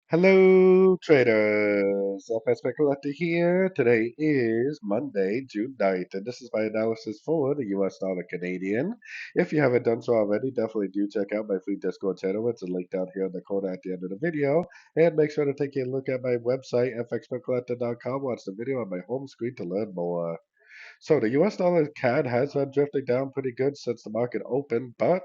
Hello, traders. FX Pip Collector here. Today is Monday, June 9th, and this is my analysis for the US dollar Canadian. If you haven't done so already, definitely do check out my free Discord channel. It's a link down here in the corner at the end of the video. And make sure to take a look at my website, fxpipcollector.com. Watch the video on my home screen to learn more. So the US dollar CAD has been drifting down pretty good since the market opened, but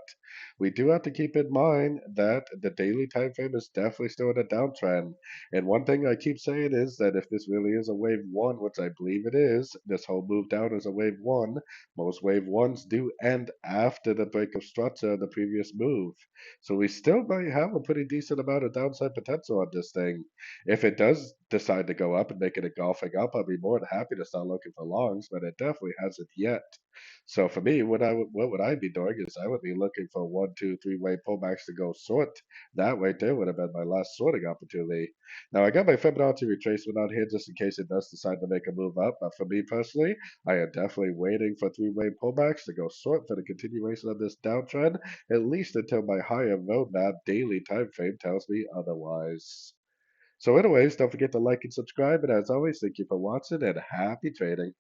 we do have to keep in mind that the daily time frame is definitely still in a downtrend. And one thing I keep saying is that if this really is a wave one, which I believe it is, this whole move down is a wave one. Most wave ones do end after the break of structure of the previous move. So we still might have a pretty decent amount of downside potential on this thing. If it does decide to go up and make it a golfing up, I'll be more than happy to start looking for longs, but it definitely hasn't yet. So for me, what would I be doing is I would be looking for one, two, three-way pullbacks to go short. That right there would have been my last sorting opportunity. Now I got my Fibonacci retracement on here just in case it does decide to make a move up. But for me personally, I am definitely waiting for three-way pullbacks to go short for the continuation of this downtrend, at least until my higher roadmap daily time frame tells me otherwise. So anyways, don't forget to like and subscribe. And as always, thank you for watching and happy trading.